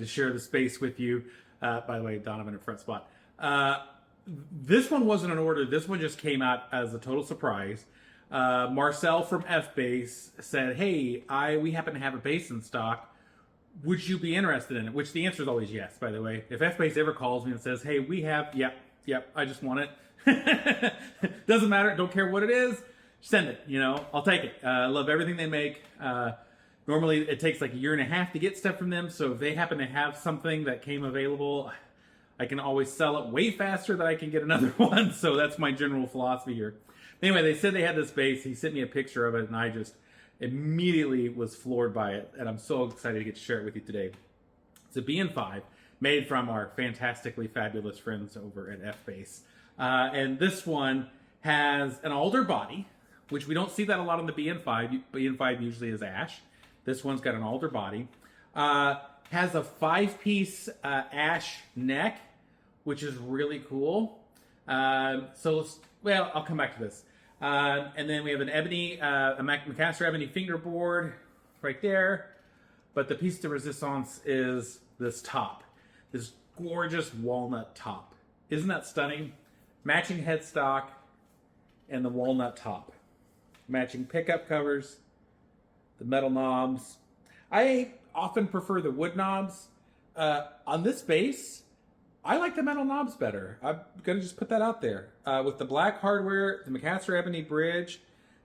to share the space with you. By the way, Donovan at FretSpot. This one wasn't an order. This one just came out as a total surprise. Marcel from F-Bass said, hey, we happen to have a bass in stock. Would you be interested in it? Which the answer is always yes, by the way. If F-Bass ever calls me and says, hey, we have, yep, I just want it. Doesn't matter, don't care what it is. Send it, I'll take it. I love everything they make. Normally it takes like a year and a half to get stuff from them. So if they happen to have something that came available, I can always sell it way faster than I can get another one. So that's my general philosophy here. Anyway, they said they had this bass. He sent me a picture of it, and I just immediately was floored by it. And I'm so excited to get to share it with you today. It's a BN5 made from our fantastically fabulous friends over at F-Bass. And this one has an Alder Body, which we don't see that a lot on the BN5. BN5 usually is ash. This one's got an Alder Body. Has a 5-piece ash neck, which is really cool. I'll come back to this. And then we have an Ebony, a Macaster Ebony Fingerboard right there. But the piece de resistance is this top. This gorgeous walnut top. Isn't that stunning? Matching headstock and the walnut top. Matching pickup covers, the metal knobs. I often prefer the wood knobs. On this bass, I like the metal knobs better. I'm going to just put that out there. With the black hardware, the Macaster Ebony bridge,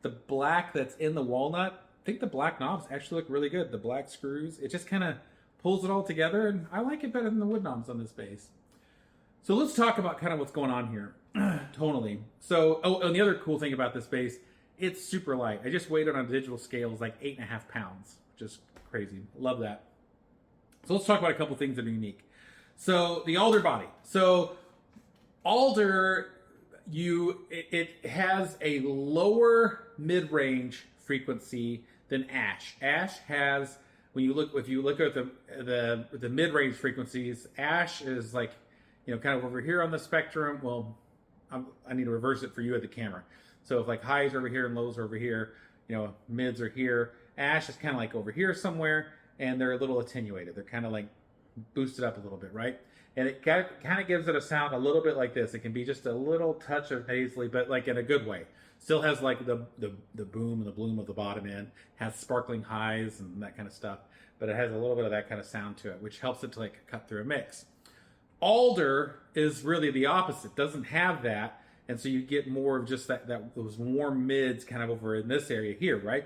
the black that's in the walnut, I think the black knobs actually look really good. The black screws, it just kind of pulls it all together, and I like it better than the wood knobs on this bass. So let's talk about kind of what's going on here, tonally. So, and the other cool thing about this bass, it's super light. I just weighed it on a digital scale. It's like 8.5 pounds, which is crazy. Love that. So let's talk about a couple things that are unique. So the Alder Body. So Alder, it has a lower mid-range frequency than ash. Ash has, if you look at the mid-range frequencies, ash is like, kind of over here on the spectrum. Well, I need to reverse it for you at the camera. So if like highs are over here and lows are over here, mids are here. Ash is kind of like over here somewhere, and they're a little attenuated. They're kind of like boosted up a little bit, right? And it kind of gives it a sound a little bit like this. It can be just a little touch of nasally, but like in a good way. Still has like the boom and the bloom of the bottom end, has sparkling highs and that kind of stuff, but it has a little bit of that kind of sound to it, which helps it to like cut through a mix. Alder is really the opposite, doesn't have that, and so you get more of just those warm mids kind of over in this area here, right?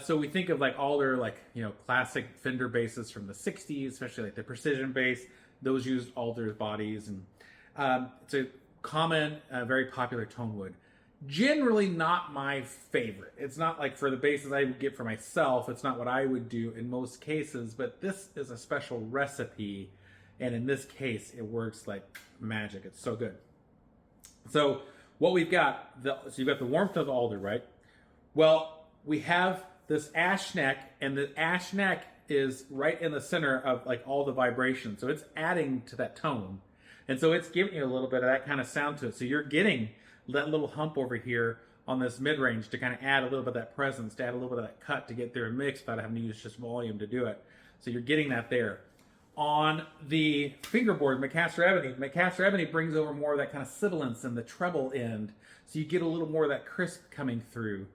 So we think of like Alder, like, classic Fender basses from the 60s, especially like the precision bass. Those used Alder bodies, and it's a common, very popular tone wood. Generally not my favorite. It's not like for the basses I would get for myself, it's not what I would do in most cases, but this is a special recipe, and in this case, it works like magic. It's so good. So what we've got, so you've got the warmth of the Alder, right? Well, we have this ash neck, and the ash neck is right in the center of like all the vibration. So it's adding to that tone. And so it's giving you a little bit of that kind of sound to it. So you're getting that little hump over here on this mid-range to kind of add a little bit of that presence, to add a little bit of that cut to get through a mix without having to use just volume to do it. So you're getting that there. On the fingerboard, Macaster Ebony brings over more of that kind of sibilance in the treble end. So you get a little more of that crisp coming through.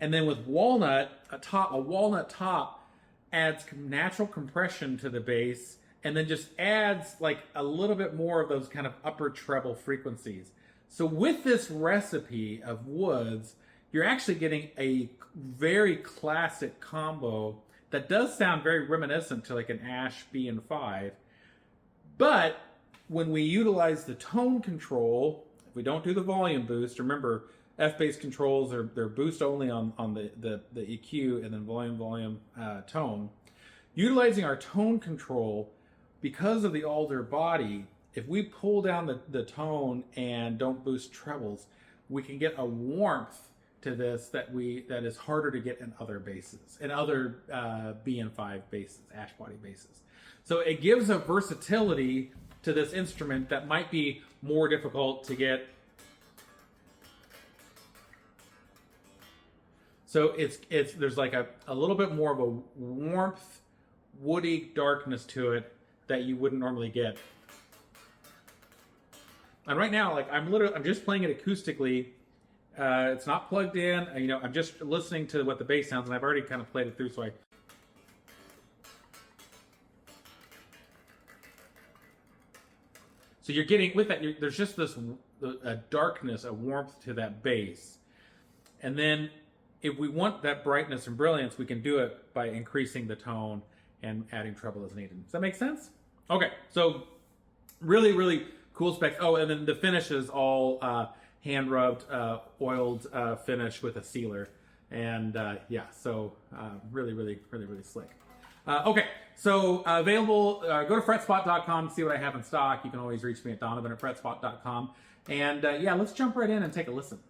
And then with Walnut, a walnut top adds natural compression to the bass, and then just adds like a little bit more of those kind of upper treble frequencies. So with this recipe of woods, you're actually getting a very classic combo that does sound very reminiscent to like an Ash BN5. But when we utilize the tone control, if we don't do the volume boost, remember F-Bass controls they're boost only on the EQ and then volume tone. Utilizing our tone control, because of the Alder Body, if we pull down the tone and don't boost trebles, we can get a warmth to this that is harder to get in other basses, in other BN5 basses, ash body basses. So it gives a versatility to this instrument that might be more difficult to get. So there's like a little bit more of a warmth woody darkness to it that you wouldn't normally get. And right now, like I'm just playing it acoustically. It's not plugged in. You know, I'm just listening to what the bass sounds, and I've already kind of played it through. So you're getting with that. There's just this a darkness, a warmth to that bass, and then if we want that brightness and brilliance, we can do it by increasing the tone and adding treble as needed. Does that make sense? Okay, so really, really cool specs. Oh, and then the finish is all hand rubbed, oiled finish with a sealer, and yeah, so really, really, really, really slick. Okay, so available. Go to FretSpot.com to see what I have in stock. You can always reach me at Donovan@FretSpot.com, and yeah, let's jump right in and take a listen.